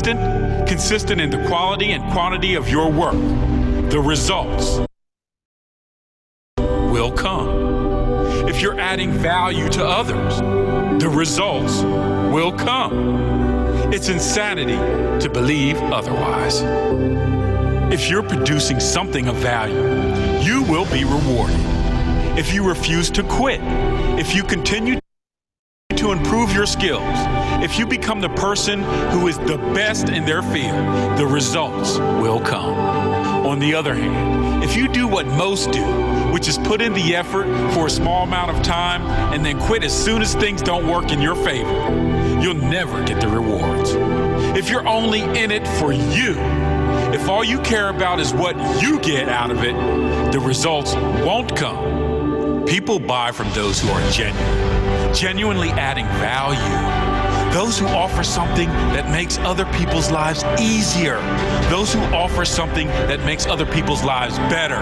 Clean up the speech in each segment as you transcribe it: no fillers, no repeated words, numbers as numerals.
consistent in the quality and quantity of your work, the results will come. If you're adding value to others, the results will come. It's insanity to believe otherwise. If you're producing something of value, you will be rewarded. If you refuse to quit, if you continue to improve your skills, if you become the person who is the best in their field, the results will come. On the other hand, if you do what most do, which is put in the effort for a small amount of time and then quit as soon as things don't work in your favor, you'll never get the rewards. If you're only in it for you, if all you care about is what you get out of it, the results won't come. People buy from those who are genuinely adding value. Those who offer something that makes other people's lives easier. Those who offer something that makes other people's lives better.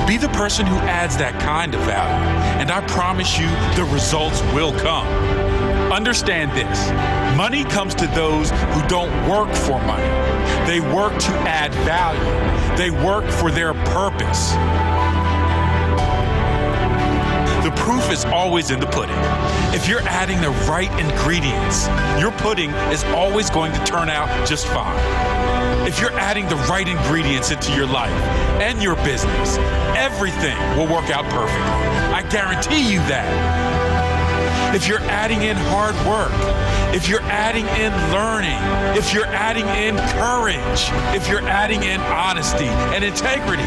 Be the person who adds that kind of value, and I promise you the results will come. Understand this. Money comes to those who don't work for money. They work to add value. They work for their purpose. The proof is always in the pudding. If you're adding the right ingredients, your pudding is always going to turn out just fine. If you're adding the right ingredients into your life and your business, everything will work out perfectly. I guarantee you that. If you're adding in hard work, if you're adding in learning, if you're adding in courage, if you're adding in honesty and integrity,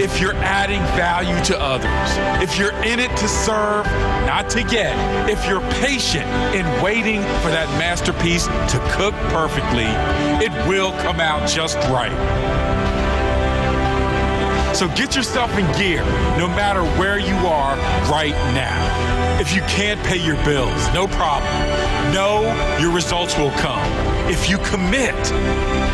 if you're adding value to others, if you're in it to serve, not to get, if you're patient in waiting for that masterpiece to cook perfectly, it will come out just right. So get yourself in gear, no matter where you are right now. If you can't pay your bills, no problem. Know your results will come. If you commit,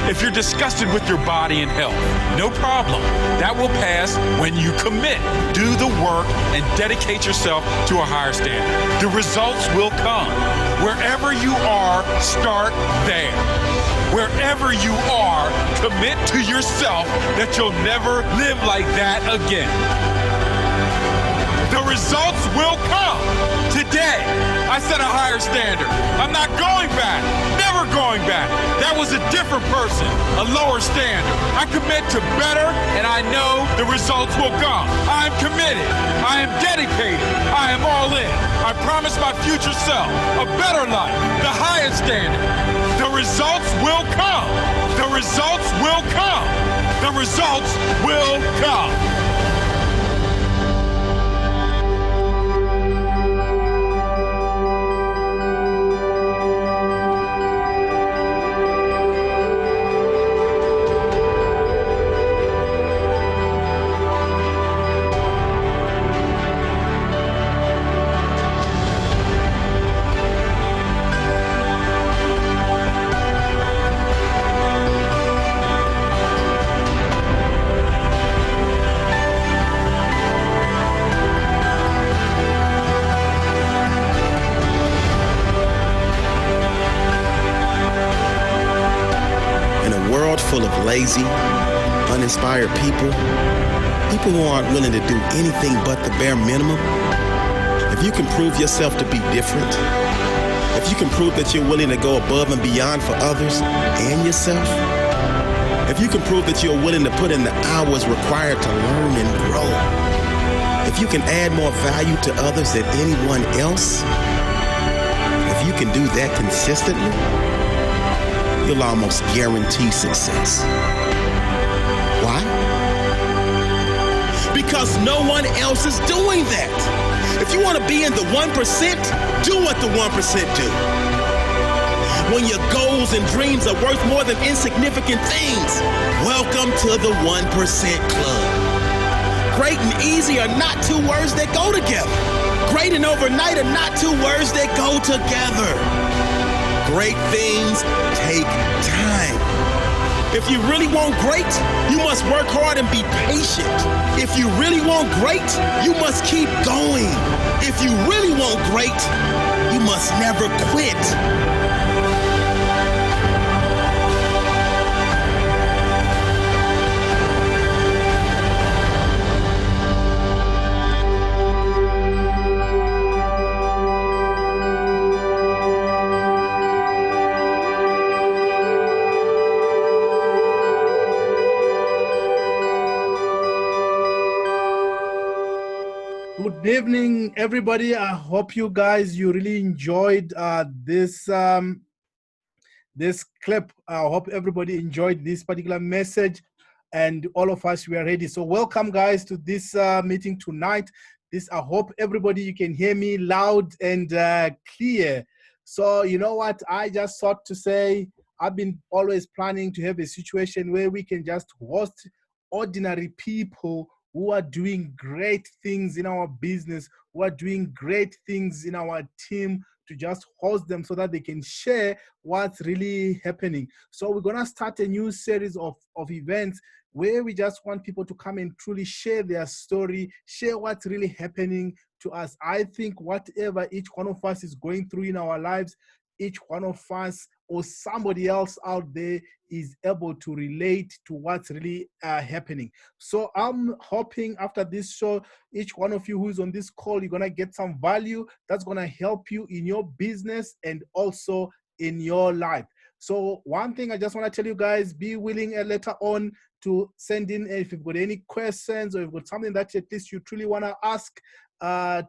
if you're disgusted with your body and health, no problem. That will pass when you commit. Do the work and dedicate yourself to a higher standard. The results will come. Wherever you are, start there. Wherever you are, commit to yourself that you'll never live like that again. The results will come. Today, I set a higher standard. I'm not going back, never going back. That was a different person, a lower standard. I commit to better, and I know the results will come. I am committed. I am dedicated. I am all in. I promise my future self a better life, the highest standard. The results will come. The results will come. The results will come. Full of lazy, uninspired people who aren't willing to do anything but the bare minimum. If you can prove yourself to be different, if you can prove that you're willing to go above and beyond for others and yourself, if you can prove that you're willing to put in the hours required to learn and grow, if you can add more value to others than anyone else, if you can do that consistently, you'll almost guarantee success. Why? Because no one else is doing that. If you want to be in the 1%, do what the 1% do. When your goals and dreams are worth more than insignificant things, welcome to the 1% Club. Great and easy are not two words that go together. Great and overnight are not two words that go together. Great things take time. If you really want great, you must work hard and be patient. If you really want great, you must keep going. If you really want great, you must never quit. Good evening, everybody. I hope you guys really enjoyed this clip. I hope everybody enjoyed this particular message, and all of us, we are ready. So welcome, guys, to this meeting tonight. I hope everybody, you can hear me loud and clear. So you know what? I just thought to say, I've been always planning to have a situation where we can just host ordinary people who are doing great things in our business, who are doing great things in our team, to just host them so that they can share what's really happening. So we're gonna start a new series of events where we just want people to come and truly share their story, share what's really happening to us. I think whatever each one of us is going through in our lives, each one of us or somebody else out there is able to relate to what's really happening. So I'm hoping after this show, each one of you who's on this call, you're gonna get some value that's gonna help you in your business and also in your life. So one thing I just want to tell you guys, be willing later on to send in if you've got any questions or if you've got something that at least you truly want to ask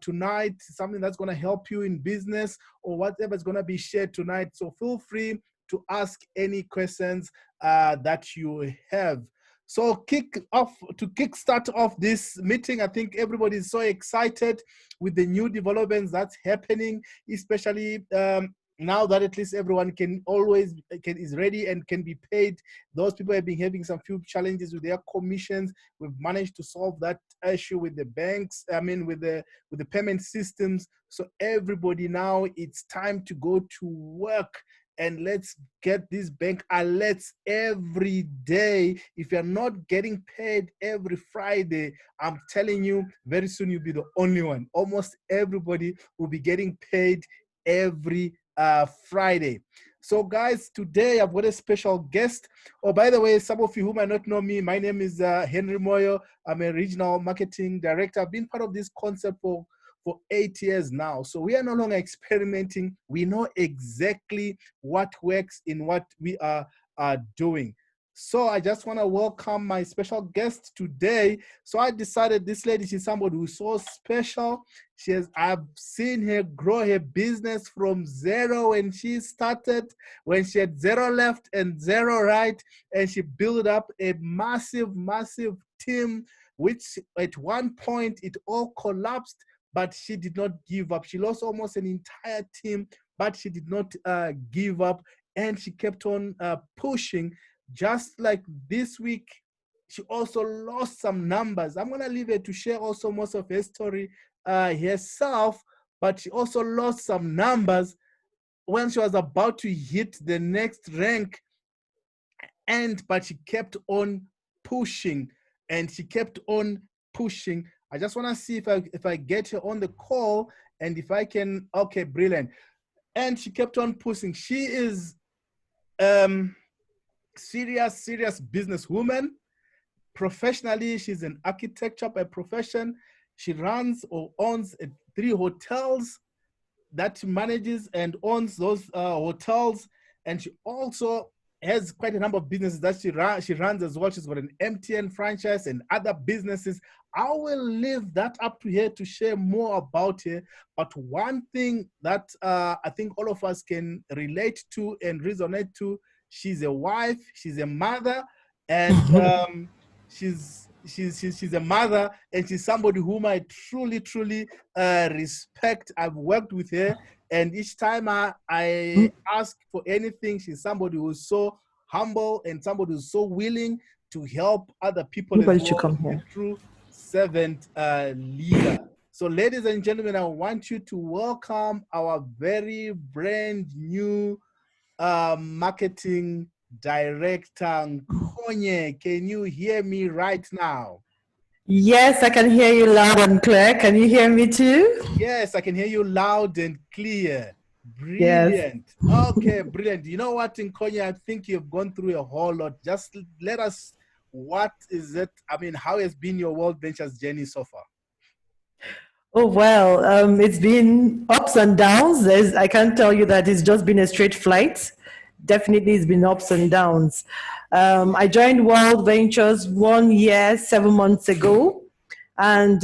tonight, something that's going to help you in business or whatever is going to be shared tonight. So feel free to ask any questions that you have. So kickstart off this meeting, I think everybody is so excited with the new developments that's happening, especially now that at least everyone is ready and can be paid. Those people have been having some few challenges with their commissions. We've managed to solve that issue with the banks, with the payment systems. So everybody now, it's time to go to work. And let's get these bank alerts every day. If you're not getting paid every Friday, I'm telling you, very soon you'll be the only one. Almost everybody will be getting paid every Friday. So guys, today I've got a special guest. Oh, by the way, some of you who might not know me, my name is Henry Moyo. I'm a regional marketing director. I've been part of this concept for 8 years now. So we are no longer experimenting. We know exactly what works in what we are doing. So I just want to welcome my special guest today. So I decided this lady, she's somebody who's so special. I've seen her grow her business from zero when she started, when she had zero left and zero right, and she built up a massive team, which at one point it all collapsed, but she did not give up. She lost almost an entire team, but she did not give up, and she kept on pushing. Just like this week, she also lost some numbers. I'm gonna leave her to share also most of her story herself, but she also lost some numbers when she was about to hit the next rank, but she kept on pushing, and she kept on pushing. I just want to see if I get her on the call, and if I can. Okay, brilliant. And she kept on pushing. She is serious businesswoman. Professionally, she's an architecture by profession. She runs or owns 3 hotels that she manages and owns those hotels, and she also has quite a number of businesses that she runs as well. She's got an MTN franchise and other businesses. I will leave that up to her to share more about her. But one thing that I think all of us can relate to and resonate to, she's a wife, she's a mother, and she's a mother, and she's somebody whom I truly respect. I've worked with her, and each time I ask for anything, she's somebody who's so humble and somebody who's so willing to help other people. Everybody should come here. True servant leader. So ladies and gentlemen, I want you to welcome our very brand new marketing director, Nkonye. Can you hear me right now? Yes, I can hear you loud and clear. Can you hear me too? Yes, I can hear you loud and clear. Brilliant. Yes. Okay, brilliant. You know what, Nkonye, I think you've gone through a whole lot. Just let us, what is it? I mean, how has been your World Ventures journey so far? Oh, well, it's been ups and downs. I can't tell you that it's just been a straight flight. Definitely it's been ups and downs. I joined World Ventures 1 year, 7 months ago. And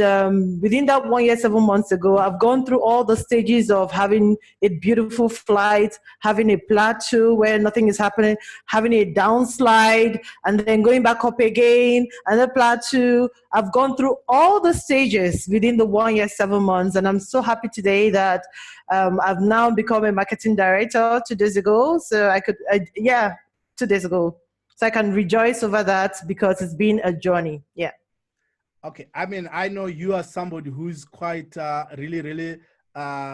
within that 1 year, 7 months ago, I've gone through all the stages of having a beautiful flight, having a plateau where nothing is happening, having a downslide, and then going back up again, and a plateau. I've gone through all the stages within the 1 year, 7 months. And I'm so happy today that I've now become a marketing director 2 days ago. So 2 days ago. So I can rejoice over that because it's been a journey. Yeah. Okay, I mean, I know you are somebody who's quite really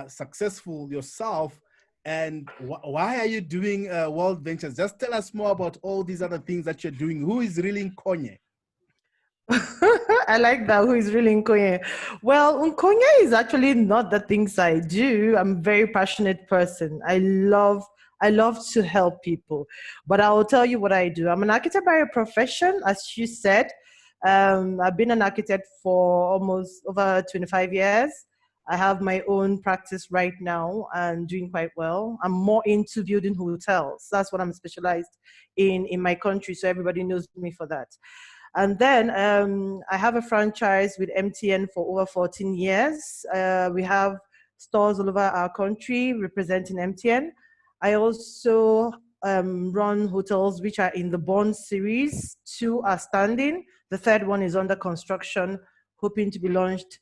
successful yourself. And why are you doing World Ventures? Just tell us more about all these other things that you're doing. Who is really Nkonye? I like that. Who is really Nkonye? Well, Nkonye is actually not the things I do. I'm a very passionate person. I love to help people. But I will tell you what I do. I'm an architect by profession, as you said. I've been an architect for almost over 25 years. I have my own practice right now and doing quite well. I'm more into building hotels. That's what I'm specialized in my country. So everybody knows me for that. And then I have a franchise with MTN for over 14 years. We have stores all over our country representing MTN. I also run hotels which are in the Bond series. 2 are standing. The 3rd one is under construction, hoping to be launched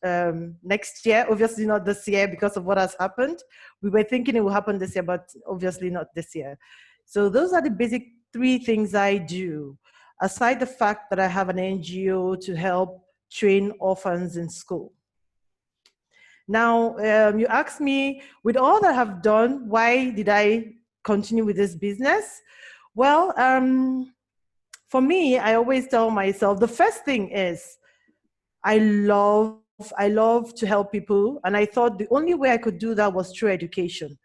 next year. Obviously not this year because of what has happened. We were thinking it will happen this year, but obviously not this year. So those are the basic 3 things I do, aside the fact that I have an NGO to help train orphans in school. Now, you asked me, with all that I have done, why did I continue with this business? Well, for me, I always tell myself, the first thing is I love to help people. And I thought the only way I could do that was through education.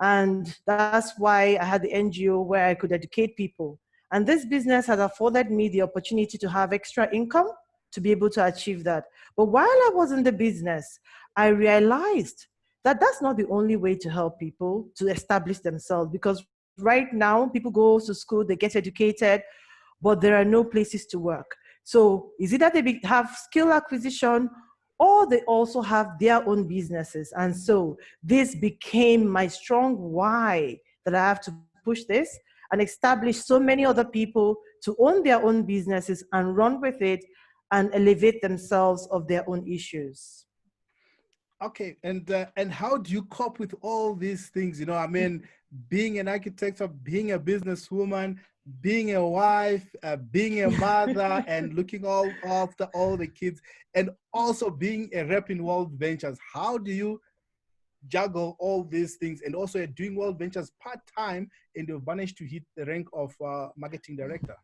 And that's why I had the NGO where I could educate people. And this business has afforded me the opportunity to have extra income to be able to achieve that. But while I was in the business, I realized that that's not the only way to help people to establish themselves, because right now people go to school, they get educated, but there are no places to work. So is it that they have skill acquisition, or they also have their own businesses? And so this became my strong why that I have to push this and establish so many other people to own their own businesses and run with it and elevate themselves of their own issues. Okay, and how do you cope with all these things? You know, I mean, being an architect, being a businesswoman, being a wife, being a mother, and looking after all the kids, and also being a rep in World Ventures. How do you juggle all these things? And also you're doing World Ventures part-time, and you've managed to hit the rank of marketing director.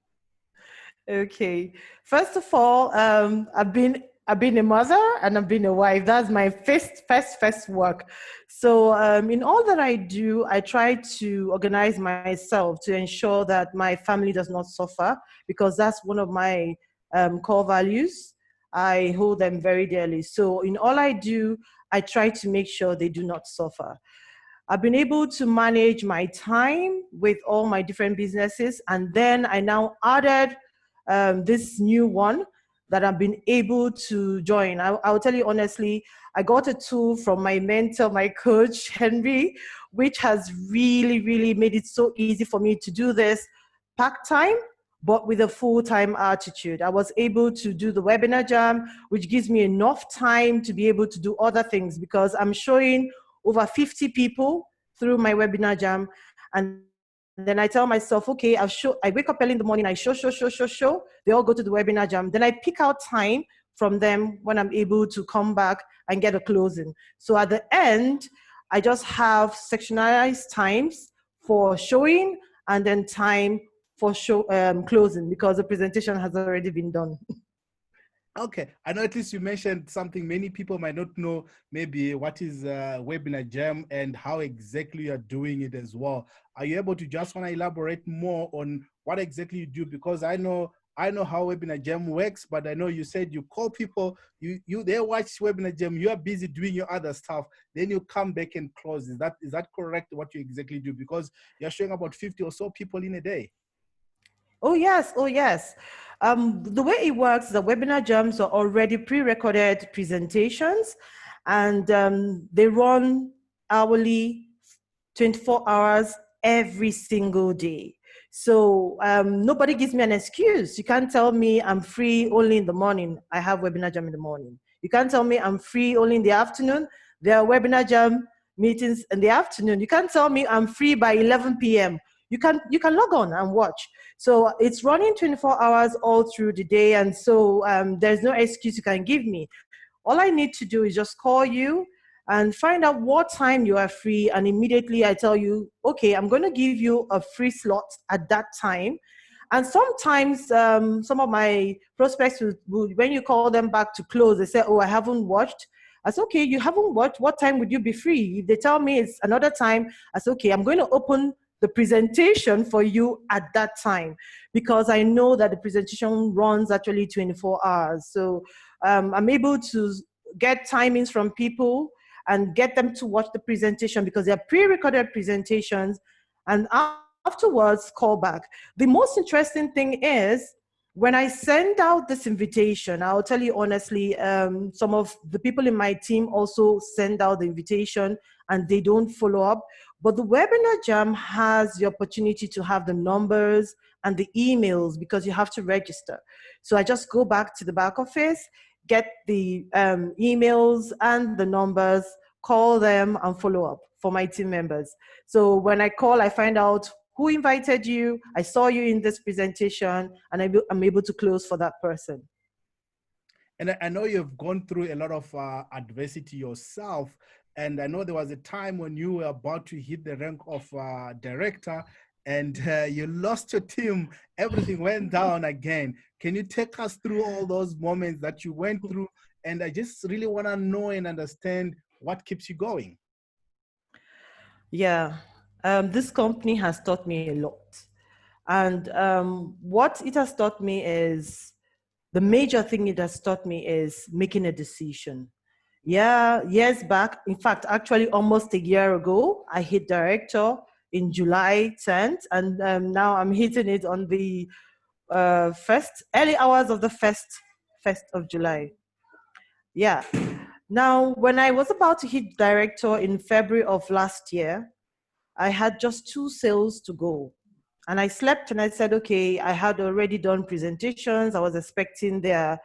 Okay, first of all, I've been a mother and I've been a wife. That's my first work. So in all that I do, I try to organize myself to ensure that my family does not suffer, because that's one of my core values. I hold them very dearly. So in all I do, I try to make sure they do not suffer. I've been able to manage my time with all my different businesses. And then I now added this new one that I've been able to join. I'll tell you honestly, I got a tool from my mentor, my coach, Henry, which has really made it so easy for me to do this part-time, but with a full-time attitude. I was able to do the webinar jam, which gives me enough time to be able to do other things, because I'm showing over 50 people through my webinar jam. And then I tell myself, okay, I wake up early in the morning, I show. They all go to the webinar jam. Then I pick out time from them when I'm able to come back and get a closing. So at the end, I just have sectionalized times for showing and then time for closing, because the presentation has already been done. Okay, I know at least you mentioned something many people might not know, maybe what is Webinar Jam and how exactly you're doing it as well. Are you able to just want to elaborate more on what exactly you do? Because I know how Webinar Jam works, but I know you said you call people, they watch Webinar Jam, you are busy doing your other stuff, then you come back and close. Is that correct, what you exactly do? Because you're showing about 50 or so people in a day. Oh yes. The way it works, the webinar jams are already pre-recorded presentations, and they run hourly, 24 hours every single day. So nobody gives me an excuse. You can't tell me I'm free only in the morning. I have webinar jam in the morning. You can't tell me I'm free only in the afternoon. There are webinar jam meetings in the afternoon. You can't tell me I'm free by 11 p.m. You can log on and watch. So it's running 24 hours all through the day. And so there's no excuse you can give me. All I need to do is just call you and find out what time you are free. And immediately I tell you, okay, I'm going to give you a free slot at that time. And sometimes some of my prospects, would, when you call them back to close, they say, oh, I haven't watched. I said, okay, you haven't watched. What time would you be free? If they tell me it's another time, I said, okay, I'm going to open the presentation for you at that time, because I know that the presentation runs actually 24 hours. So I'm able to get timings from people and get them to watch the presentation, because they're pre-recorded presentations, and afterwards call back. The most interesting thing is, when I send out this invitation, I'll tell you honestly, some of the people in my team also send out the invitation and they don't follow up. But the webinar jam has the opportunity to have the numbers and the emails, because you have to register. So I just go back to the back office, get the emails and the numbers, call them and follow up for my team members. So when I call, I find out who invited you, I saw you in this presentation, and I'm able to close for that person. And I know you've gone through a lot of adversity yourself. And I know there was a time when you were about to hit the rank of director, and you lost your team. Everything went down again. Can you take us through all those moments that you went through? And I just really want to know and understand what keeps you going. Yeah, this company has taught me a lot. And what it has taught me is, the major thing it has taught me is making a decision. Yeah, years back, in fact, actually almost a year ago, I hit director in July 10th, and now I'm hitting it on the early hours of the 1st of July. Yeah. Now, when I was about to hit director in February of last year, I had just 2 sales to go. And I slept and I said, okay, I had already done presentations. I was expecting their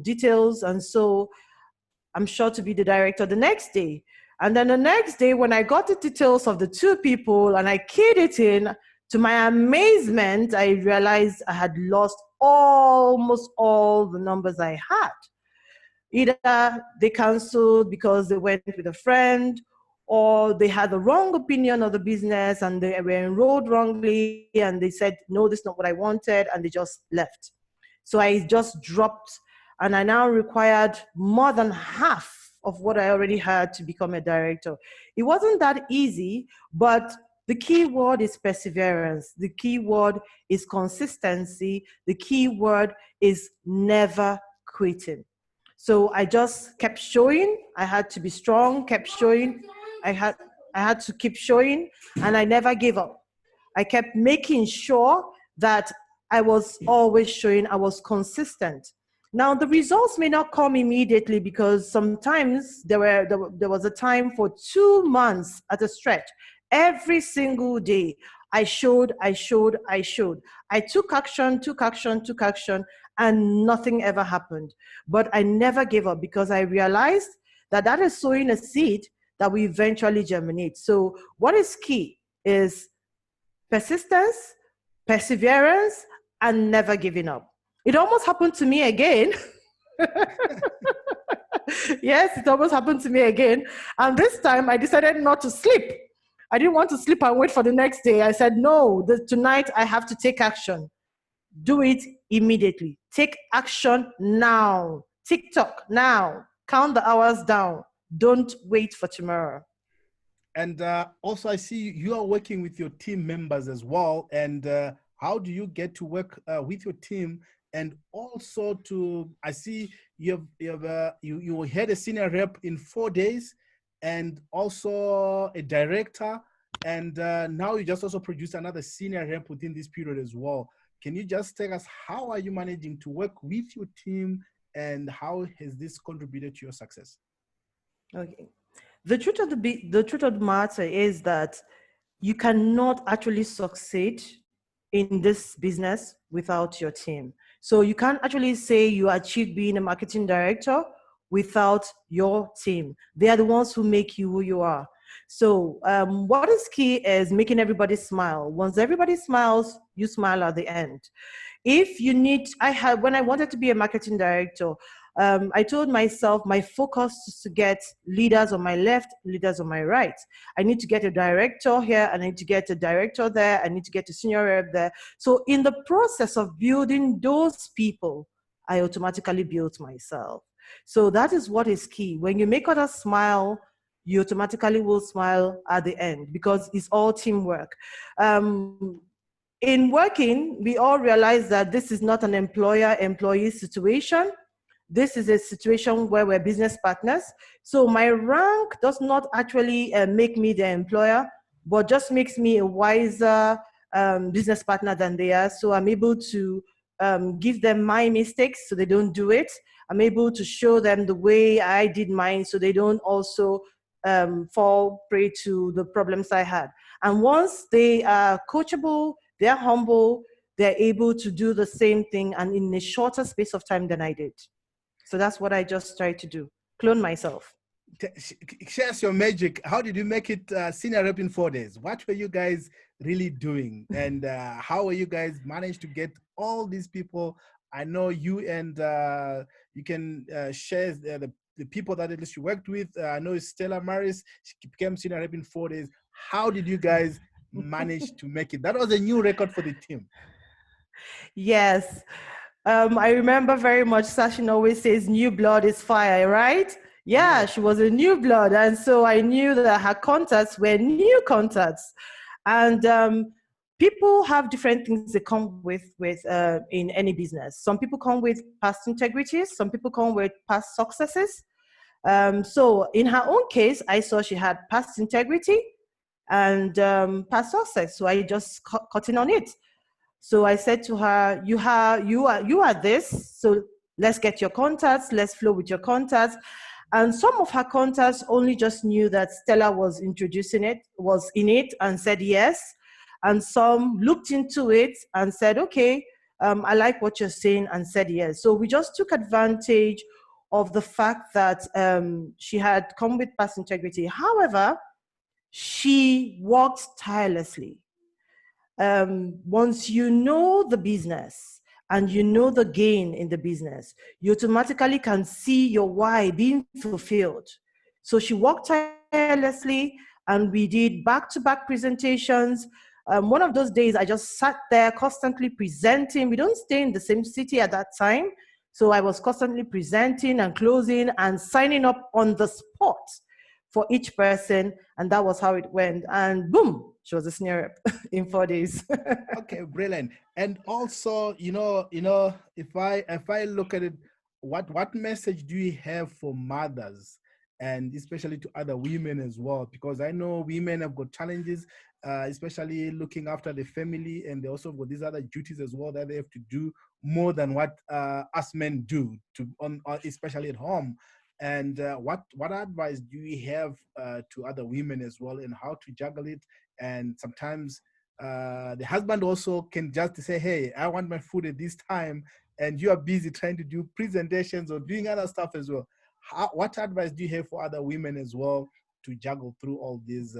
details. And so I'm sure to be the director the next day. And then the next day, when I got the details of the 2 people and I keyed it in, to my amazement, I realized I had lost almost all the numbers I had. Either they canceled because they went with a friend, or they had the wrong opinion of the business and they were enrolled wrongly and they said, no, this is not what I wanted, and they just left. So I just dropped, and I now required more than half of what I already had to become a director. It wasn't that easy, but the key word is perseverance. The key word is consistency. The key word is never quitting. So I just kept showing. I had to be strong, kept showing. I had to keep showing, and I never gave up. I kept making sure that I was always showing, I was consistent. Now, the results may not come immediately, because sometimes there was a time for 2 months at a stretch. Every single day, I showed. I took action, and nothing ever happened. But I never gave up, because I realized that is sowing a seed that will eventually germinate. So what is key is persistence, perseverance, and never giving up. It almost happened to me again. Yes, it almost happened to me again. And this time I decided not to sleep. I didn't want to sleep and wait for the next day. I said, no, tonight I have to take action. Do it immediately. Take action now. TikTok now. Count the hours down. Don't wait for tomorrow. And also, I see you are working with your team members as well. And how do you get to work with your team? And also, I see you had a senior rep in 4 days, and also a director, and now you just also produced another senior rep within this period as well. Can you just tell us how are you managing to work with your team and how has this contributed to your success? Okay. The truth of the matter is that you cannot actually succeed in this business without your team. So you can't actually say you achieved being a marketing director without your team. They are the ones who make you who you are. So what is key is making everybody smile. Once everybody smiles, you smile at the end. If you need, when I wanted to be a marketing director, I told myself my focus is to get leaders on my left, leaders on my right. I need to get a director here, I need to get a director there, I need to get a senior rep there. So in the process of building those people, I automatically built myself. So that is what is key. When you make others smile, you automatically will smile at the end because it's all teamwork. In working, we all realize that this is not an employer-employee situation. This is a situation where we're business partners. So my rank does not actually make me the employer, but just makes me a wiser business partner than they are. So I'm able to give them my mistakes so they don't do it. I'm able to show them the way I did mine so they don't also fall prey to the problems I had. And once they are coachable, they're humble, they're able to do the same thing and in a shorter space of time than I did. So that's what I just tried to do, clone myself. Share us your magic. How did you make it senior rep in 4 days? What were you guys really doing? And how were you guys managed to get all these people? I know you and you can share the people that at least you worked with. I know Stella Maris, she became senior rep in 4 days. How did you guys manage to make it? That was a new record for the team. Yes. I remember very much Sachin always says new blood is fire, right? Yeah, she was a new blood. And so I knew that her contacts were new contacts. And people have different things they come with in any business. Some people come with past integrities. Some people come with past successes. So in her own case, I saw she had past integrity and past success. So I just cut in on it. So I said to her, you are this, so let's get your contacts, let's flow with your contacts. And some of her contacts only just knew that Stella was introducing it, was in it, and said yes. And some looked into it and said, okay, I like what you're saying, and said yes. So we just took advantage of the fact that she had come with past integrity. However, she worked tirelessly. Once you know the business and you know the gain in the business, you automatically can see your why being fulfilled. So she worked tirelessly and we did back-to-back presentations. One of those days I just sat there constantly presenting. We don't stay in the same city at that time. So I was constantly presenting and closing and signing up on the spot for each person, and that was how it went. And boom, she was a senior rep in 4 days. Okay, brilliant. And also, if I look at it, what message do you have for mothers and especially to other women as well? Because I know women have got challenges, especially looking after the family, and they also got these other duties as well that they have to do more than what us men do, especially at home. And what advice do you have to other women as well, and how to juggle it? And sometimes the husband also can just say, hey, I want my food at this time, and you are busy trying to do presentations or doing other stuff as well. What advice do you have for other women as well to juggle through all these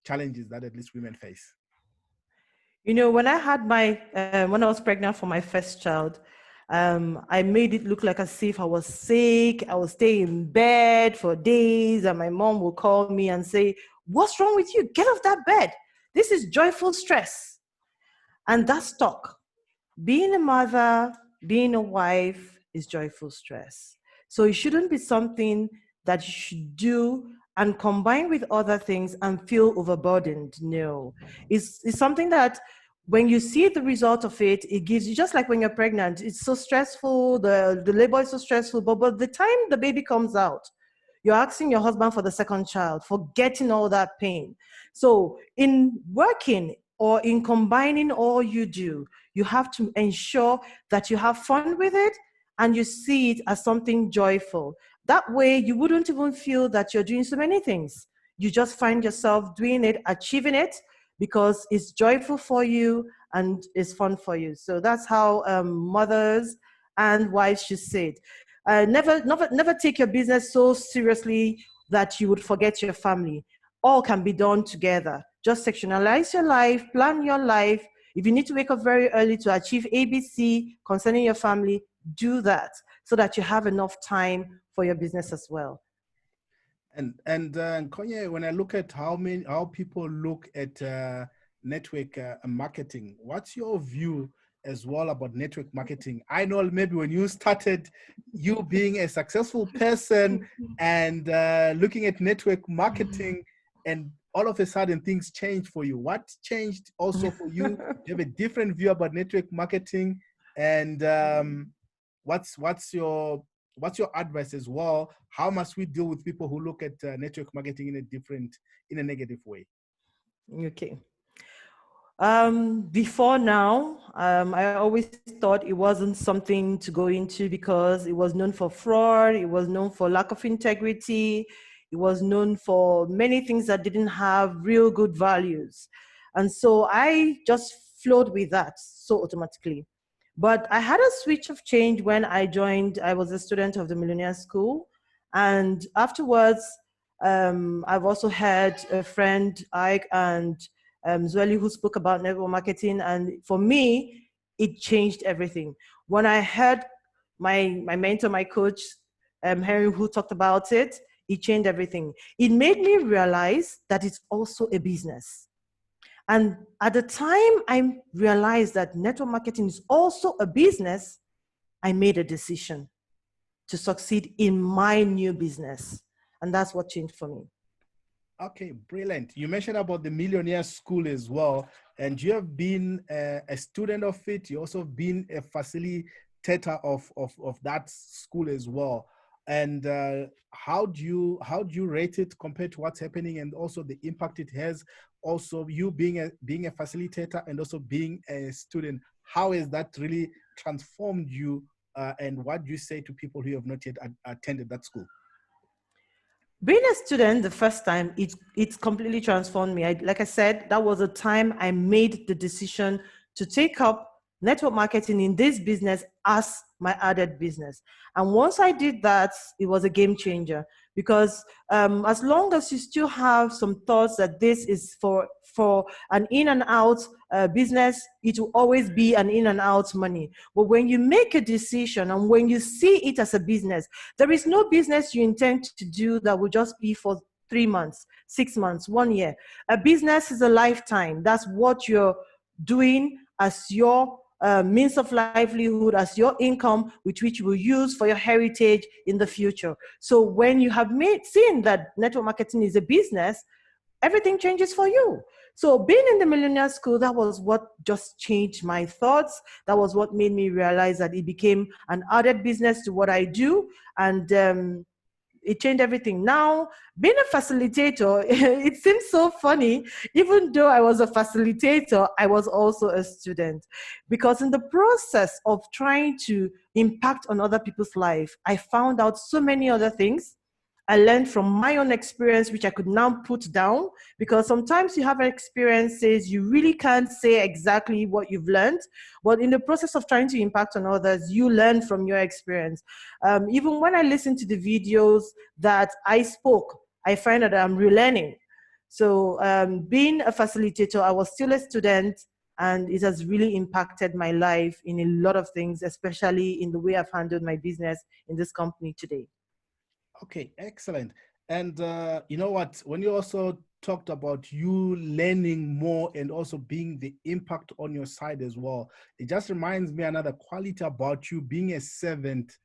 challenges that at least women face? When I had when I was pregnant for my first child, I made it look like as if I was sick. I would stay in bed for days, and my mom would call me and say, what's wrong with you? Get off that bed. This is joyful stress. And that stuck. Being a mother, being a wife is joyful stress. So it shouldn't be something that you should do and combine with other things and feel overburdened. No, it's something that when you see the result of it, it gives you, just like when you're pregnant, it's so stressful, the labor is so stressful, but by the time the baby comes out, you're asking your husband for the second child, forgetting all that pain. So in working, or in combining all you do, you have to ensure that you have fun with it and you see it as something joyful. That way, you wouldn't even feel that you're doing so many things. You just find yourself doing it, achieving it, because it's joyful for you and it's fun for you. So that's how mothers and wives should say it. Never take your business so seriously that you would forget your family. All can be done together. Just sectionalize your life, plan your life. If you need to wake up very early to achieve ABC concerning your family, do that so that you have enough time for your business as well. And Nkonye, when I look at how people look at network marketing, what's your view as well about network marketing? I know maybe when you started, you being a successful person and looking at network marketing, and all of a sudden things changed for you. What changed also for you? You have a different view about network marketing, and what's your advice as well? How must we deal with people who look at network marketing in a negative way? Okay. Before now, I always thought it wasn't something to go into because it was known for fraud, it was known for lack of integrity, it was known for many things that didn't have real good values. And so I just flowed with that so automatically. But I had a switch of change when I joined. I was a student of the Millionaire School. And afterwards, I've also had a friend, Ike, and Zweli, who spoke about network marketing. And for me, it changed everything. When I heard my mentor, my coach, Henry, who talked about it, it changed everything. It made me realize that it's also a business. And at the time I realized that network marketing is also a business, I made a decision to succeed in my new business. And that's what changed for me. Okay, brilliant. You mentioned about the Millionaire School as well, and you have been a student of it. You also have been a facilitator of that school as well. And how do you rate it compared to what's happening, and also the impact it has? Also, you being a facilitator and also being a student, how has that really transformed you? And what do you say to people who have not yet attended that school? Being a student the first time, it's completely transformed me. Like I said, that was a time I made the decision to take up network marketing in this business as my added business. And once I did that, it was a game changer, because as long as you still have some thoughts that this is for an in and out business, it will always be an in and out money. But when you make a decision and when you see it as a business, there is no business you intend to do that will just be for 3 months, 6 months, 1 year. A business is a lifetime. That's what you're doing as your means of livelihood, as your income, which you will use for your heritage in the future. So when you have seen that network marketing is a business, everything changes for you. So being in the Millionaire School, that was what just changed my thoughts. That was what made me realize that it became an added business to what I do. And it changed everything. Now, being a facilitator, it seems so funny. Even though I was a facilitator, I was also a student. Because in the process of trying to impact on other people's life, I found out so many other things. I learned from my own experience, which I could now put down, because sometimes you have experiences, you really can't say exactly what you've learned, but in the process of trying to impact on others, you learn from your experience. Even when I listen to the videos that I spoke, I find that I'm relearning. So being a facilitator, I was still a student, and it has really impacted my life in a lot of things, especially in the way I've handled my business in this company today. Okay, excellent. And you know what, when you also talked about you learning more and also being the impact on your side as well, it just reminds me another quality about you being a servant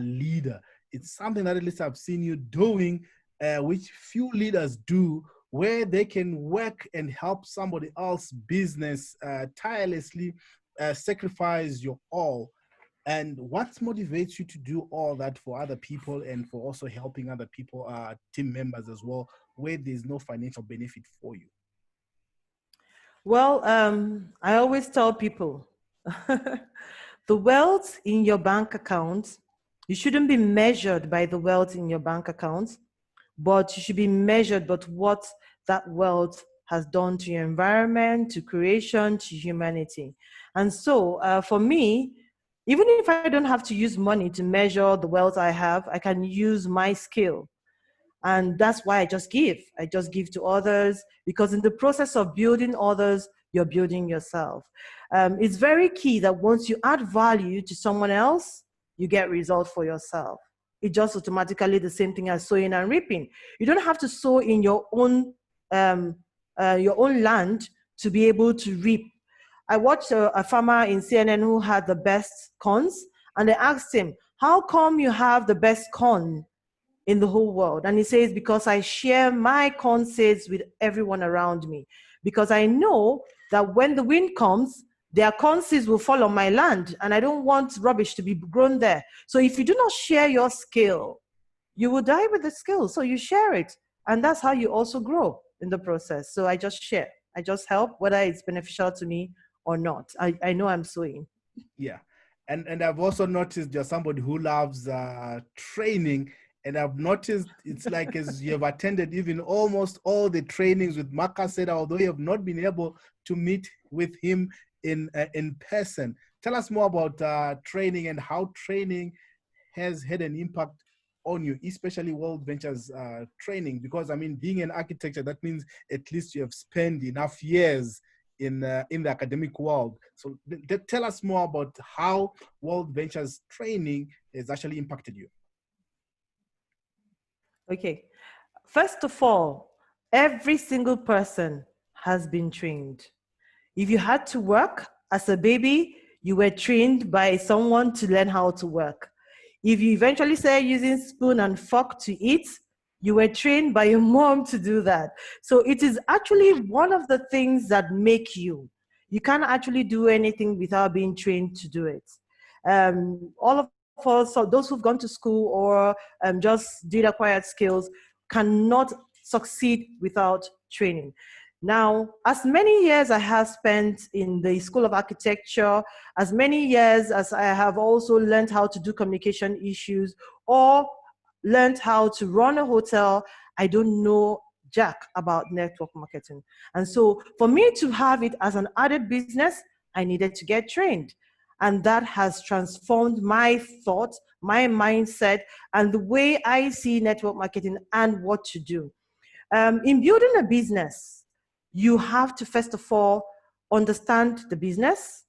leader. It's something that at least I've seen you doing, which few leaders do, where they can work and help somebody else's business tirelessly, sacrifice your all. And what motivates you to do all that for other people and for also helping other people, team members as well, where there's no financial benefit for you? Well, I always tell people the wealth in your bank account, you shouldn't be measured by the wealth in your bank account, but you should be measured by what that wealth has done to your environment, to creation, to humanity. And so for me, even if I don't have to use money to measure the wealth I have, I can use my skill. And that's why I just give. I just give to others, because in the process of building others, you're building yourself. It's very key that once you add value to someone else, you get results for yourself. It's just automatically the same thing as sowing and reaping. You don't have to sow in um, your own land to be able to reap. I watched a farmer in CNN who had the best corns, and they asked him, "How come you have the best corn in the whole world?" And he says, "Because I share my corn seeds with everyone around me. Because I know that when the wind comes, their corn seeds will fall on my land, and I don't want rubbish to be grown there. So if you do not share your skill, you will die with the skill. So you share it. And that's how you also grow in the process." So I just share. I just help, whether it's beneficial to me or not. I know I'm sowing. Yeah. And I've also noticed you're somebody who loves training. And I've noticed it's like as you have attended even almost all the trainings with Marcus said, although you have not been able to meet with him in person. Tell us more about training and how training has had an impact on you, especially World Ventures training. Because I mean, being an architecture, that means at least you have spent enough years in the academic world. So tell us more about how World Ventures training has actually impacted you. Okay. First of all, every single person has been trained. If you had to work as a baby, you were trained by someone to learn how to work. If you eventually started using spoon and fork to eat, you were trained by your mom to do that. So it is actually one of the things that make you. You can't actually do anything without being trained to do it. All of us, so those who've gone to school or just did acquired skills, cannot succeed without training. Now, as many years I have spent in the School of Architecture, as many years as I have also learned how to do communication issues or learned how to run a hotel, I don't know jack about network marketing. And so for me to have it as an added business, I needed to get trained. And that has transformed my thoughts, my mindset, and the way I see network marketing and what to do. In building a business, you have to, first of all, understand the business.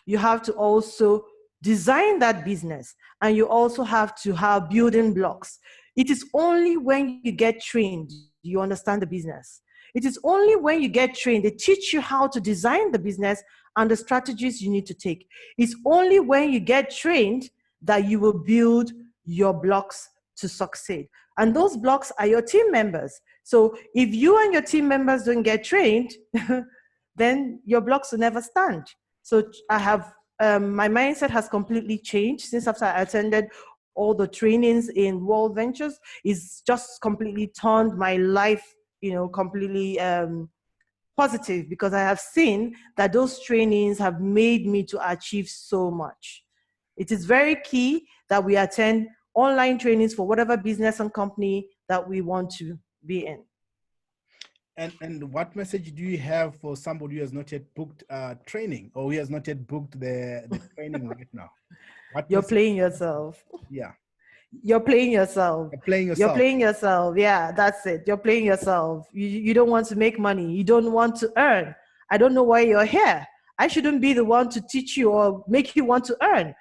You have to also design that business, and you also have to have building blocks. It is only when you get trained, you understand the business. It is only when you get trained, they teach you how to design the business and the strategies you need to take. It's only when you get trained that you will build your blocks to succeed. And those blocks are your team members. So if you and your team members don't get trained, then your blocks will never stand. So I have, my mindset has completely changed since after I attended all the trainings in World Ventures. It's just completely turned my life, completely positive, because I have seen that those trainings have made me to achieve so much. It is very key that we attend online trainings for whatever business and company that we want to be in. And what message do you have for somebody who has not yet booked training, or who has not yet booked the training right now? You're playing yourself. Yeah. You're playing yourself. You're playing yourself. You're playing yourself. Yeah, that's it. You're playing yourself. You don't want to make money. You don't want to earn. I don't know why you're here. I shouldn't be the one to teach you or make you want to earn.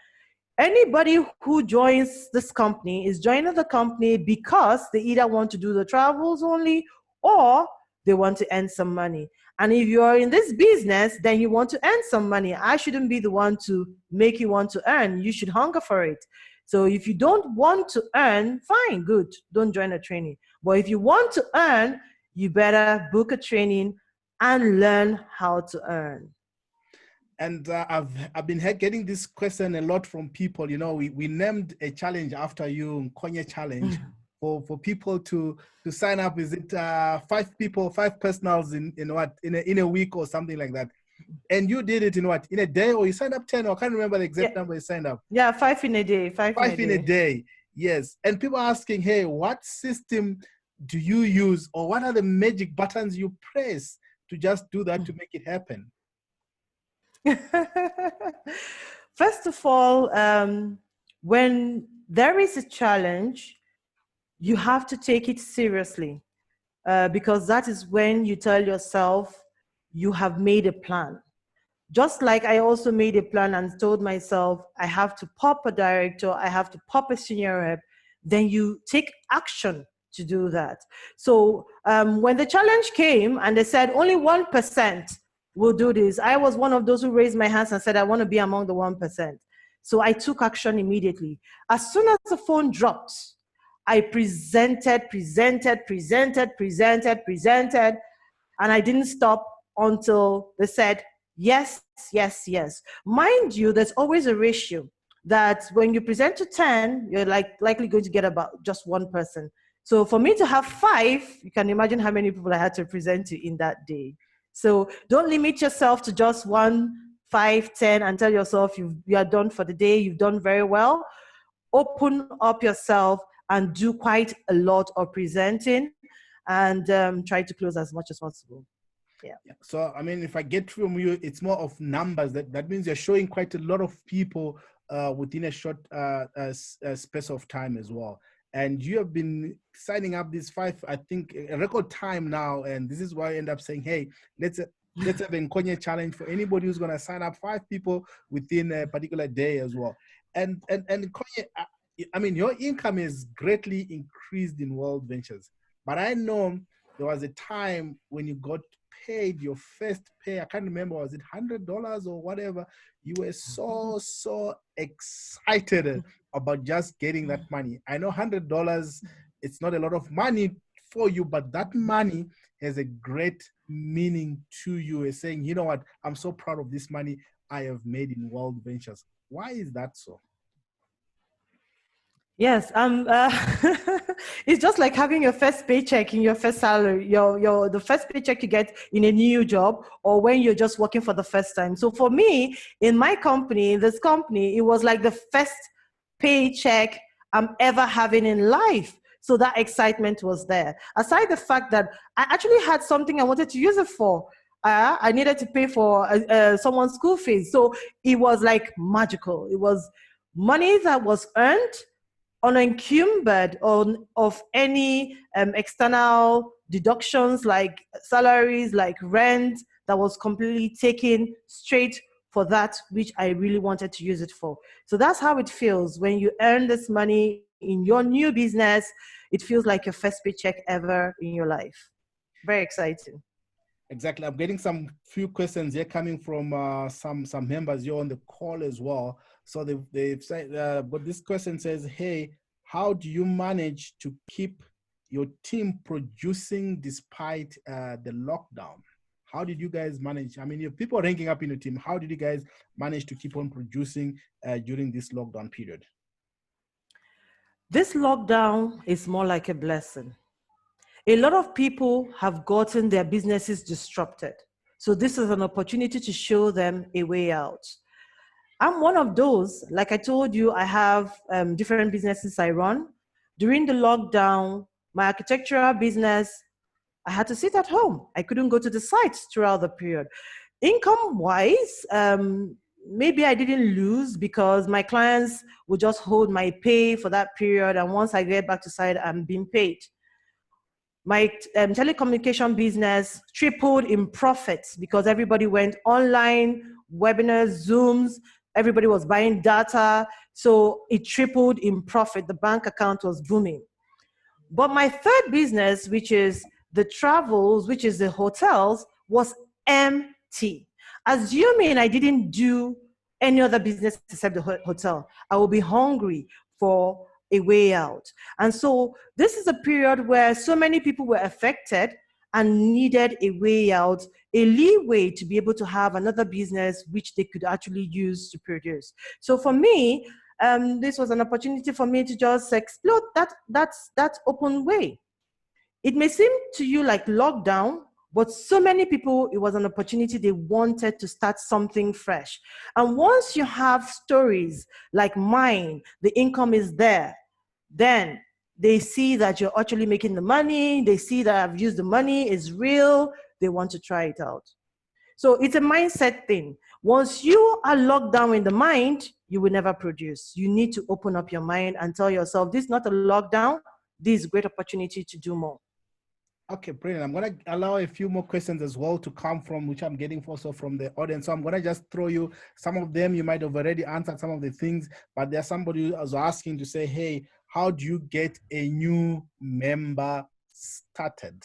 Anybody who joins this company is joining the company because they either want to do the travels only or they want to earn some money. And if you are in this business, then you want to earn some money. I shouldn't be the one to make you want to earn. You should hunger for it. So if you don't want to earn, fine, good. Don't join a training. But if you want to earn, you better book a training and learn how to earn. And I've been getting this question a lot from people. We named a challenge after you, Nkonye Challenge. for people to sign up? Is it 5 people, 5 personals in a week or something like that? And you did it in what, in a day, or you signed up 10? Or I can't remember the exact number you signed up. Yeah, 5 in a day. 5 in a day. Yes. And people are asking, hey, what system do you use, or what are the magic buttons you press to just do that to make it happen? First of all, when there is a challenge, you have to take it seriously, because that is when you tell yourself you have made a plan. Just like I also made a plan and told myself I have to pop a director, I have to pop a senior rep, then you take action to do that. So when the challenge came and they said only 1% will do this, I was one of those who raised my hands and said I want to be among the 1%. So I took action immediately. As soon as the phone dropped, I presented, and I didn't stop until they said, yes, yes, yes. Mind you, there's always a ratio that when you present to 10, you're likely going to get about just 1 person. So for me to have 5, you can imagine how many people I had to present to in that day. So don't limit yourself to just 1, 5, 10 and tell yourself you are done for the day, you've done very well. Open up yourself and do quite a lot of presenting, and try to close as much as possible. Yeah. So, I mean, if I get from you, it's more of numbers. That means you're showing quite a lot of people within a short space of time as well. And you have been signing up these 5, I think, a record time now. And this is why I end up saying, hey, let's have a Nkonye challenge for anybody who's going to sign up 5 people within a particular day as well. And Nkonye, I mean, your income is greatly increased in World Ventures. But I know there was a time when you got paid your first pay. I can't remember, was it $100 or whatever? You were so excited about just getting that money. I know $100, it's not a lot of money for you, but that money has a great meaning to you. It's saying, you know what, I'm so proud of this money I have made in World Ventures. Why is that so? Yes, it's just like having your first paycheck in your first salary, the first paycheck you get in a new job, or when you're just working for the first time. So for me, in my company, this company, it was like the first paycheck I'm ever having in life. So that excitement was there. Aside the fact that I actually had something I wanted to use it for. I needed to pay for someone's school fees. So it was like magical. It was money that was earned unencumbered of any external deductions like salaries, like rent, that was completely taken straight for that which I really wanted to use it for. So that's how it feels when you earn this money in your new business. It feels like your first paycheck ever in your life. Very exciting. Exactly. I'm getting some few questions here coming from some members here on the call as well. So they've said, but this question says, hey, how do you manage to keep your team producing despite the lockdown? How did you guys manage? I mean, if people are ranking up in your team, how did you guys manage to keep on producing during this lockdown period? This lockdown is more like a blessing. A lot of people have gotten their businesses disrupted. So this is an opportunity to show them a way out. I'm one of those. Like I told you, I have different businesses I run. During the lockdown, my architectural business, I had to sit at home. I couldn't go to the sites throughout the period. Income-wise, maybe I didn't lose because my clients would just hold my pay for that period. And once I get back to site, I'm being paid. My telecommunication business tripled in profits because everybody went online, webinars, Zooms, everybody was buying data. So it tripled in profit. The bank account was booming. But my third business, which is the travels, which is the hotels, was empty. Assuming I didn't do any other business except the hotel, I will be hungry for a way out. And so this is a period where so many people were affected, and needed a way out, a leeway to be able to have another business which they could actually use to produce. So for me, this was an opportunity for me to just explore that open way. It may seem to you like lockdown, but so many people, it was an opportunity. They wanted to start something fresh. And once you have stories like mine, the income is there, then they see that you're actually making the money. They see that I've used the money, it's real. They want to try it out. So it's a mindset thing. Once you are locked down in the mind, you will never produce. You need to open up your mind and tell yourself, this is not a lockdown. This is a great opportunity to do more. Okay, brilliant. I'm going to allow a few more questions as well to come from, which I'm getting also from the audience. So I'm going to just throw you some of them. You might have already answered some of the things, but there's somebody who was asking to say, hey, how do you get a new member started?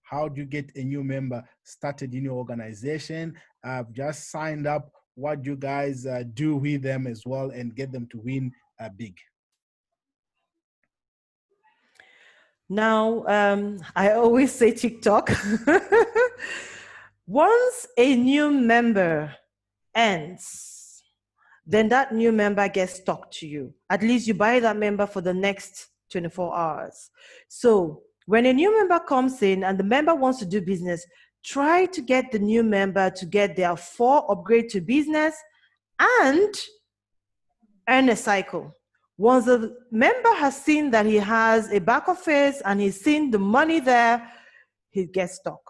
How do you get a new member started in your organization? I've just signed up. What do you guys do with them as well and get them to win big? Now, I always say TikTok. Once a new member ends, then that new member gets stuck to you. At least you buy that member for the next 24 hours. So when a new member comes in and the member wants to do business, try to get the new member to get their 4 upgrade to business and earn a cycle. Once the member has seen that he has a back office and he's seen the money there, he gets stuck.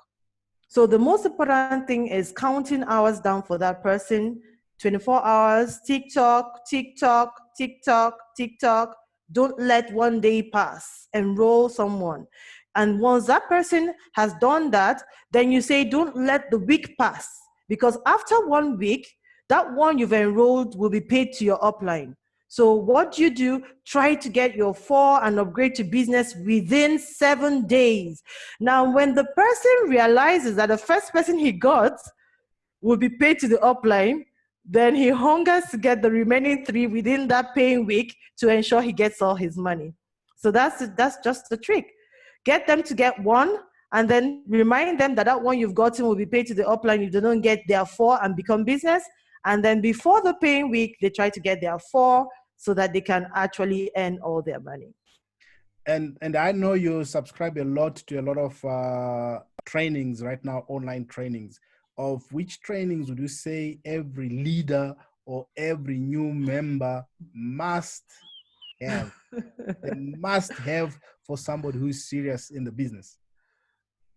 So the most important thing is counting hours down for that person. 24 hours, TikTok, TikTok, TikTok, TikTok. Don't let one day pass. Enroll someone. And once that person has done that, then you say, don't let the week pass. Because after 1 week, that one you've enrolled will be paid to your upline. So what you do, try to get your 4 and upgrade to business within 7 days. Now, when the person realizes that the first person he got will be paid to the upline, then he hungers to get the remaining 3 within that paying week to ensure he gets all his money. So that's just the trick. Get them to get 1 and then remind them that that one you've gotten will be paid to the upline if they don't get their 4 and become business. And then before the paying week, they try to get their 4 so that they can actually earn all their money. And I know you subscribe a lot to a lot of trainings right now, online trainings. Of which trainings would you say every leader or every new member must have? They must have for somebody who's serious in the business.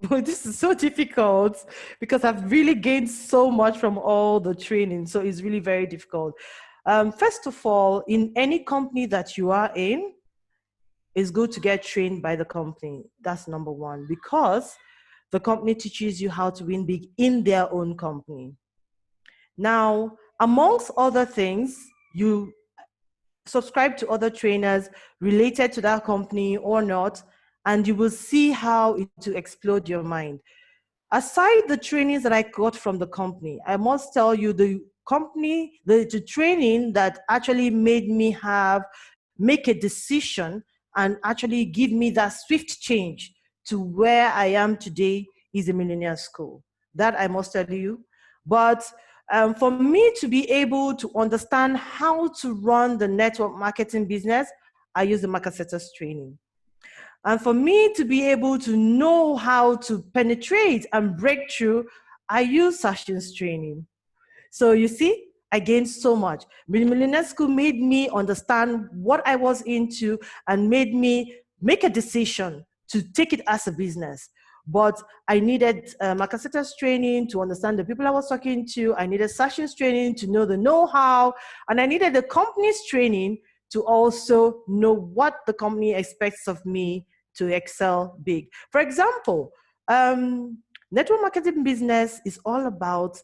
Well, this is so difficult because I've really gained so much from all the training. So it's really very difficult. First of all, in any company that you are in, it's good to get trained by the company. That's number 1, because the company teaches you how to win big in their own company. Now, amongst other things, you subscribe to other trainers related to that company or not, and you will see how it will explode your mind. Aside the trainings that I got from the company, I must tell you the company, the training that actually made me make a decision and actually give me that swift change to where I am today is a Millionaire School. That I must tell you. But for me to be able to understand how to run the network marketing business, I use the Marketing training. And for me to be able to know how to penetrate and break through, I use Sashin's training. So you see, I gained so much. Millionaire School made me understand what I was into and made me make a decision to take it as a business. But I needed Makaseta's training to understand the people I was talking to. I needed Sashin's training to know the know-how. And I needed the company's training to also know what the company expects of me to excel big. For example, network marketing business is all about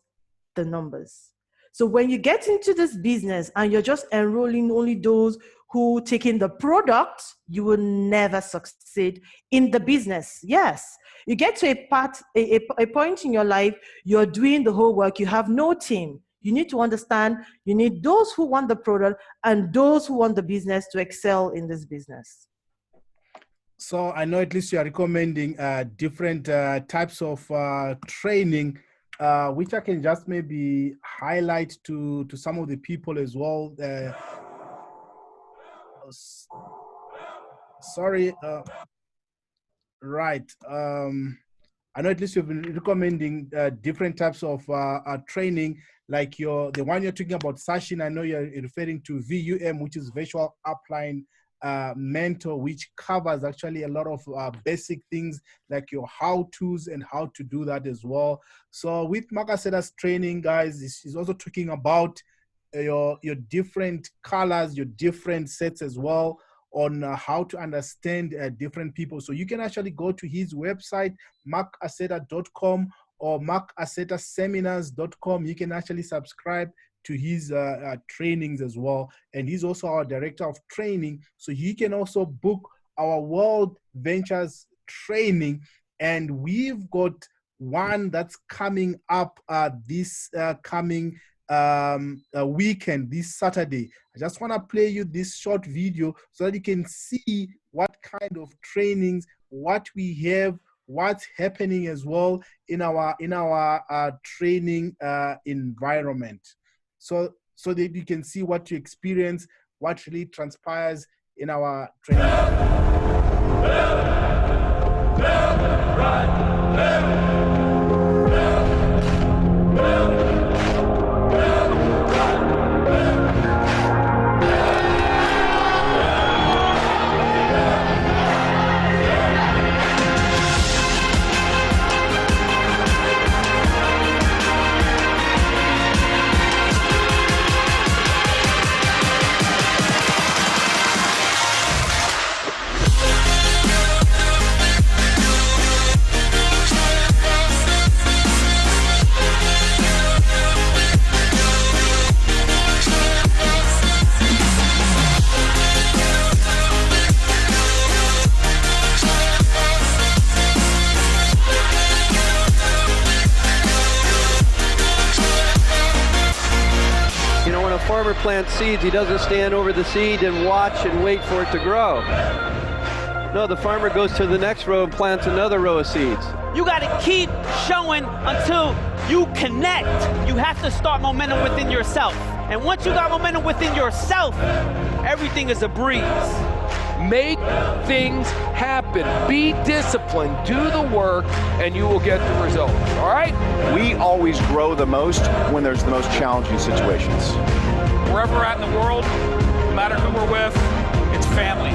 the numbers. So when you get into this business and you're just enrolling only those who take in the product, you will never succeed in the business. Yes, you get to a point in your life, you're doing the whole work, you have no team. You need to understand, you need those who want the product and those who want the business to excel in this business. So I know at least you are recommending different types of training, which I can just maybe highlight to some of the people as well. Sorry, right. I know at least you've been recommending different types of training, like the one you're talking about, Sashin. I know you're referring to VUM, which is Virtual Upline Mentor, which covers actually a lot of basic things like your how-tos and how to do that as well. So with Mark Aseta's training, guys, he's also talking about your different colors, your different sets as well, on how to understand different people. So you can actually go to his website, markaseta.com or markasetaseminars.com. You can actually subscribe to his trainings as well. And he's also our director of training. So he can also book our World Ventures training. And we've got one that's coming up this coming weekend, this Saturday. I just want to play you this short video so that you can see what kind of trainings, what we have, what's happening as well in our training environment. So that you can see what you experience, what really transpires in our training. Farmer plants seeds, he doesn't stand over the seed and watch and wait for it to grow. No, the farmer goes to the next row and plants another row of seeds. You got to keep showing until you connect. You have to start momentum within yourself. And once you got momentum within yourself, everything is a breeze. Make things happen. Be disciplined. Do the work, and you will get the results. All right? We always grow the most when there's the most challenging situations. Wherever we're at in the world, no matter who we're with, it's family.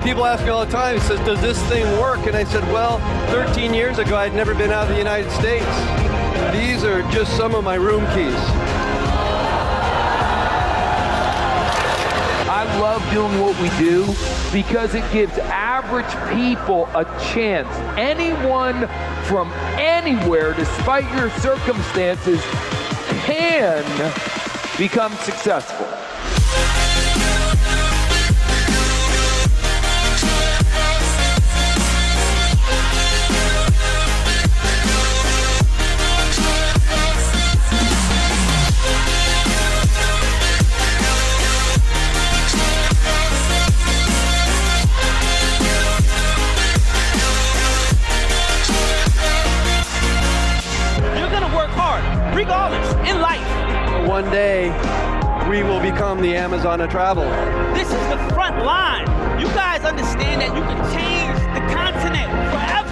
People ask me all the time, says, does this thing work? And I said, well, 13 years ago, I'd never been out of the United States. These are just some of my room keys. I love doing what we do because it gives average people a chance. Anyone from anywhere, despite your circumstances, can become successful. Regardless, in life. One day, we will become the Amazon of travel. This is the front line. You guys understand that you can change the continent forever.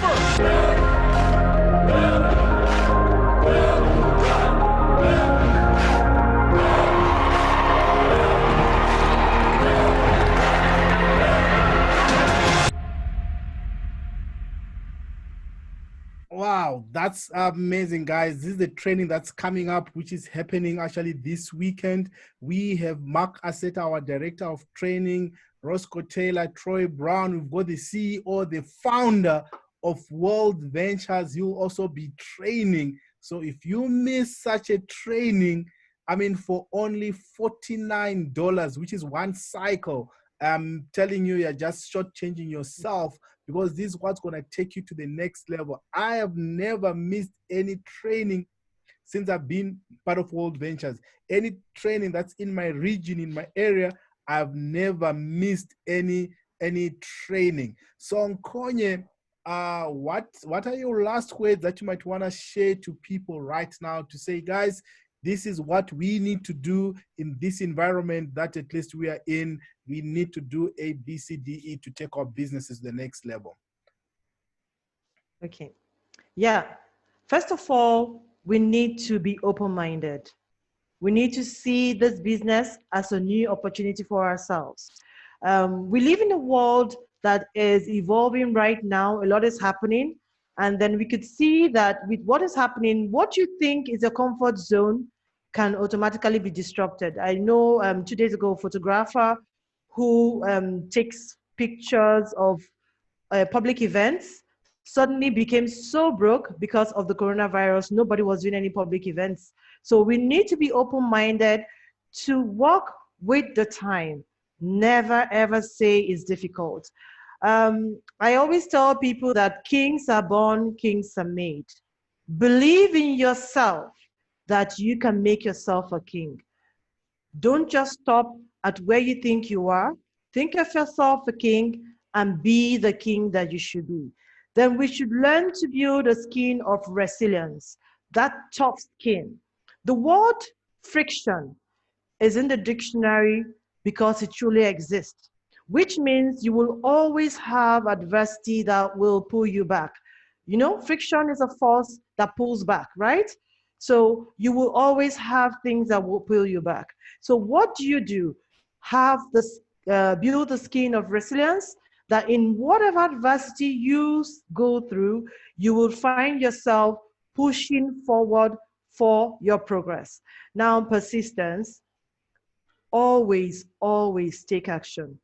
Wow, that's amazing, guys. This is the training that's coming up, which is happening actually this weekend. We have Mark Aseta, our director of training, Roscoe Taylor, Troy Brown. We've got the CEO, the founder of World Ventures. He'll also be training. So if you miss such a training, I mean, for only $49, which is one cycle, I'm telling you, you're just shortchanging yourself, because this is what's going to take you to the next level. I have never missed any training since I've been part of World Ventures. Any training that's in my region, in my area, I've never missed any any training. So Nkonye, what are your last words that you might want to share to people right now to say, guys, this is what we need to do in this environment that at least we are in. We need to do A, B, C, D, E to take our businesses to the next level. Okay. Yeah. First of all, we need to be open-minded. We need to see this business as a new opportunity for ourselves. We live in a world that is evolving right now. A lot is happening. And then we could see that with what is happening, what you think is a comfort zone can automatically be disrupted. I know 2 days ago, a photographer who takes pictures of public events suddenly became so broke because of the coronavirus. Nobody was doing any public events. So we need to be open-minded to walk with the time. Never ever say it's difficult. I always tell people that kings are born, kings are made. Believe in yourself that you can make yourself a king. Don't just stop at where you think you are. Think of yourself a king and be the king that you should be. Then we should learn to build a skin of resilience, that tough skin. The word friction is in the dictionary because it truly exists, which means you will always have adversity that will pull you back. You know, friction is a force that pulls back, right? So you will always have things that will pull you back. So what do? Have this, build the skin of resilience that in whatever adversity you go through, you will find yourself pushing forward for your progress. Now, persistence, always, always take action.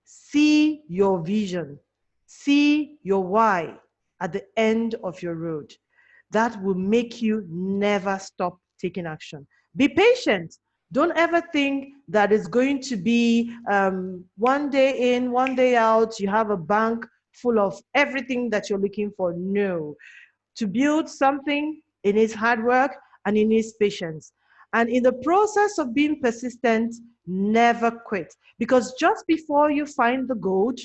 See your vision, see your why at the end of your road. That will make you never stop taking action. Be patient. Don't ever think that it's going to be one day in, one day out, you have a bank full of everything that you're looking for. No. To build something, it needs hard work and it needs patience. And in the process of being persistent, never quit. Because just before you find the gold,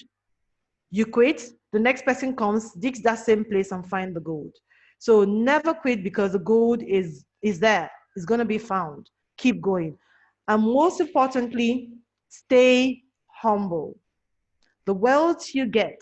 you quit, the next person comes, digs that same place and find the gold. So never quit because the gold is there. It's going to be found. Keep going. And most importantly, stay humble. The wealth you get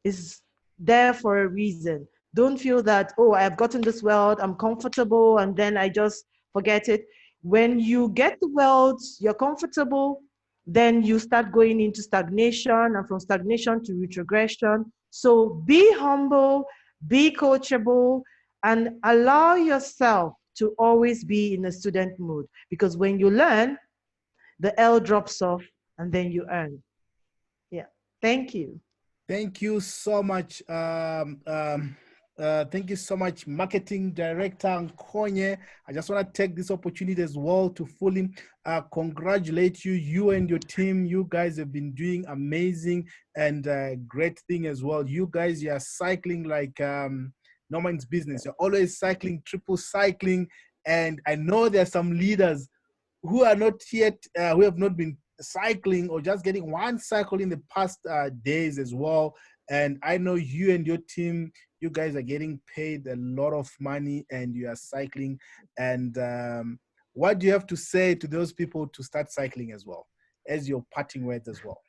is there for a reason. Don't feel that, oh, I've gotten this wealth, I'm comfortable, and then I just forget it. When you get the wealth, you're comfortable, then you start going into stagnation, and from stagnation to retrogression. So be humble, be coachable, and allow yourself to always be in a student mode. Because when you learn, the L drops off and then you earn. Yeah. Thank you. Thank you so much. Thank you so much, Marketing Director Nkonye. I just want to take this opportunity as well to fully congratulate you, you and your team. You guys have been doing amazing and great thing as well. You guys, you are cycling like no man's business. You're always cycling, triple cycling. And I know there are some leaders who are not yet, who have not been cycling or just getting one cycle in the past days as well. And I know you and your team, you guys are getting paid a lot of money and you are cycling. And what do you have to say to those people to start cycling as well, as your parting words as well?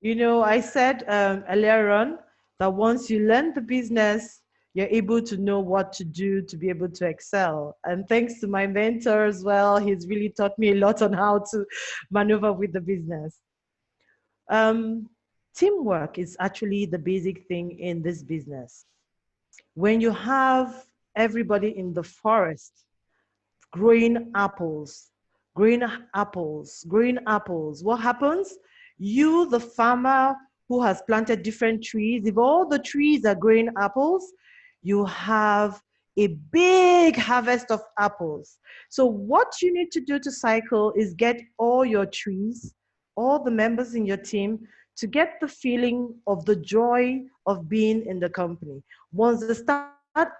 You know, I said earlier on that once you learn the business, you're able to know what to do to be able to excel. And thanks to my mentor as well, he's really taught me a lot on how to maneuver with the business. Teamwork is actually the basic thing in this business. When you have everybody in the forest growing apples, what happens? You, the farmer who has planted different trees, if all the trees are growing apples, you have a big harvest of apples. So what you need to do to cycle is get all your trees, all the members in your team, to get the feeling of the joy of being in the company. Once they start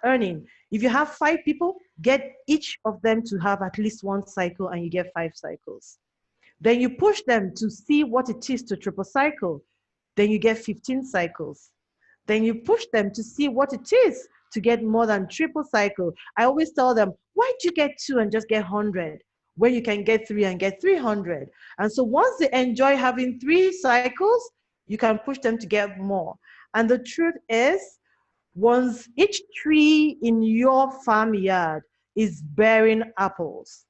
earning, if you have 5 people, get each of them to have at least 1 cycle and you get 5 cycles. Then you push them to see what it is to triple cycle. then you get 15 cycles. Then you push them to see what it is to get more than triple cycle. I always tell them, why do you get 2 and just get 100 when you can get 3 and get 300? And so once they enjoy having 3 cycles, you can push them to get more. And the truth is, once each tree in your farmyard is bearing apples,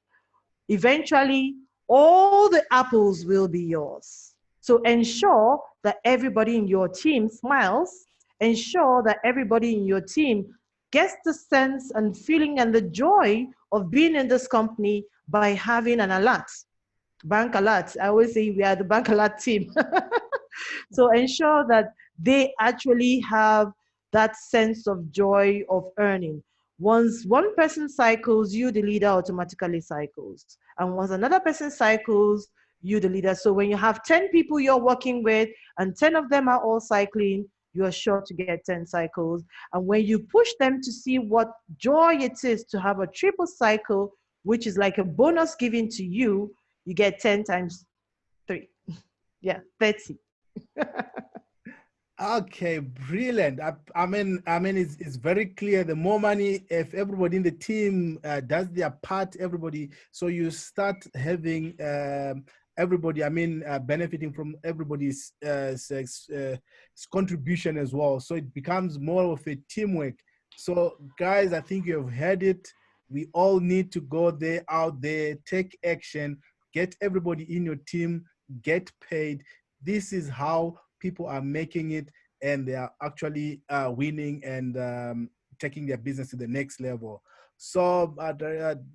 eventually all the apples will be yours. So ensure that everybody in your team smiles. Ensure that everybody in your team gets the sense and feeling and the joy of being in this company by having an alert, bank alert. I always say we are the bank alert team. So ensure that they actually have that sense of joy of earning. Once one person cycles, you, the leader, automatically cycles. And once another person cycles, you, the leader. So when you have 10 people you're working with and 10 of them are all cycling, you are sure to get 10 cycles. And when you push them to see what joy it is to have a triple cycle, which is like a bonus given to you, you get 10 times 3. Yeah, 30. Okay, brilliant. I mean, it's very clear. The more money, if everybody in the team does their part, everybody. So you start having everybody. Benefiting from everybody's contribution as well. So it becomes more of a teamwork. So guys, I think you have heard it. We all need to go there, out there, take action, get everybody in your team, get paid. This is how people are making it, and they are actually winning and taking their business to the next level. So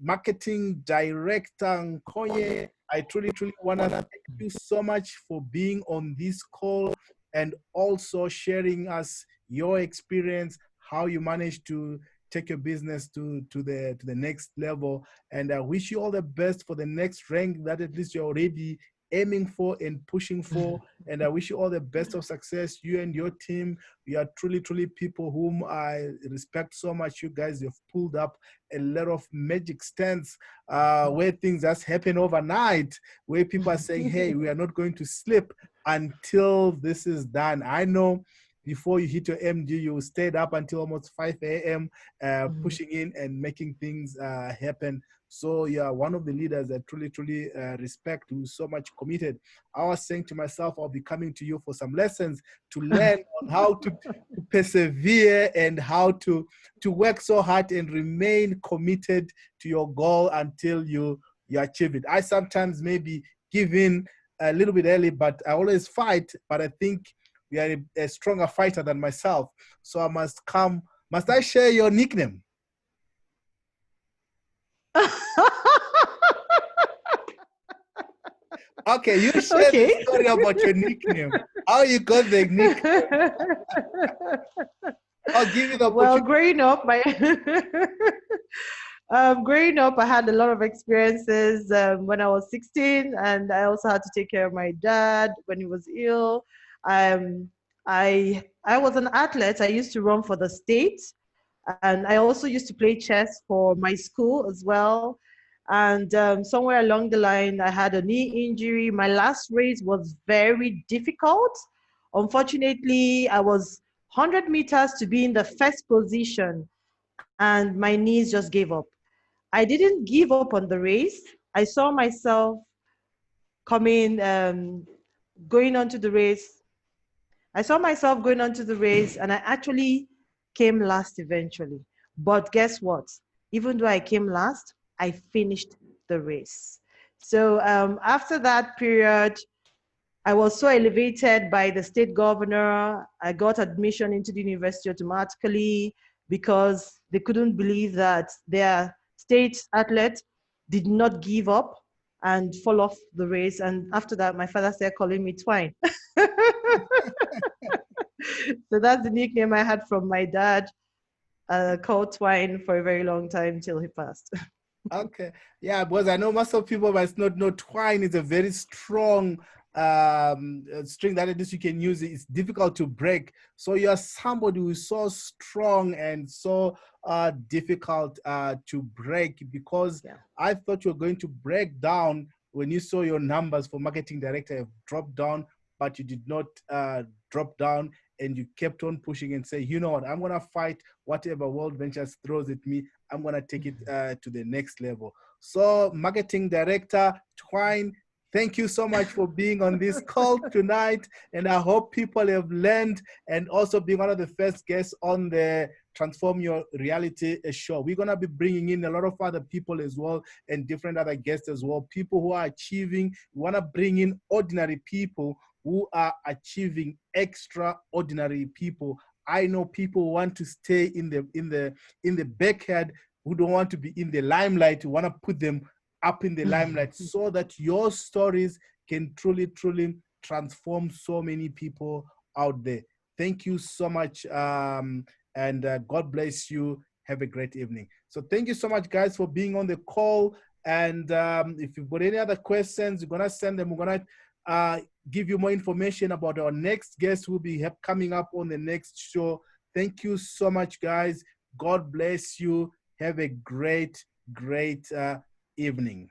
Marketing Director Nkonye, I truly want to thank you so much for being on this call and also sharing us your experience, how you managed to take your business to the next level. And I wish you all the best for the next rank that at least you're already aiming for and pushing for. And I wish you all the best of success, you and your team. You are truly people whom I respect so much. You guys have pulled up a lot of magic stunts where things just happen overnight, where people are saying, hey, we are not going to sleep until this is done. I know before you hit your MD, you stayed up until almost 5 a.m. Pushing in and making things happen. So yeah, one of the leaders that truly respect, who's so much committed. I was saying to myself, I'll be coming to you for some lessons to learn on how to persevere and how to work so hard and remain committed to your goal until you achieve it. I sometimes maybe give in a little bit early, but I always fight. But I think we are a stronger fighter than myself. So I must come. Must I share your nickname? Okay, you share the story about your nickname. How you got the nickname? I'll give you the opportunity. Well, growing up, I had a lot of experiences when I was 16, and I also had to take care of my dad when he was ill. I was an athlete. I used to run for the state, and I also used to play chess for my school as well. And somewhere along the line, I had a knee injury. My last race was very difficult. Unfortunately, I was 100 meters to be in the first position, and my knees just gave up. I didn't give up on the race. I saw myself going onto the race. And I actually came last eventually. But guess what? Even though I came last, I finished the race. So after that period, I was so elevated by the state governor. I got admission into the university automatically because they couldn't believe that their state athlete did not give up and fall off the race. And after that, my father started calling me Twine. So that's the nickname I had from my dad, called Twine for a very long time till he passed. Okay, yeah, because I know most of people must not know Twine is a very strong string that at least you can use. It's difficult to break. So you're somebody who is so strong and so difficult to break, because I thought you were going to break down when you saw your numbers for marketing director have dropped down. but you did not drop down, and you kept on pushing and say, you know what, I'm going to fight whatever World Ventures throws at me. I'm going to take it to the next level. So Marketing Director Twine, thank you so much for being on this call tonight. And I hope people have learned, and also being one of the first guests on the Transform Your Reality show. We're going to be bringing in a lot of other people as well, and different other guests as well, people who are achieving. We want to bring in ordinary people who are achieving extraordinary people. I know people who want to stay in the backyard, who don't want to be in the limelight. You want to put them up in the limelight so that your stories can truly transform so many people out there. Thank you so much, and God bless you. Have a great evening. So thank you so much, guys, for being on the call. And if you've got any other questions, you're gonna send them. We're gonna give you more information about our next guest who will be coming up on the next show. Thank you so much, guys. God bless you. Have a great evening.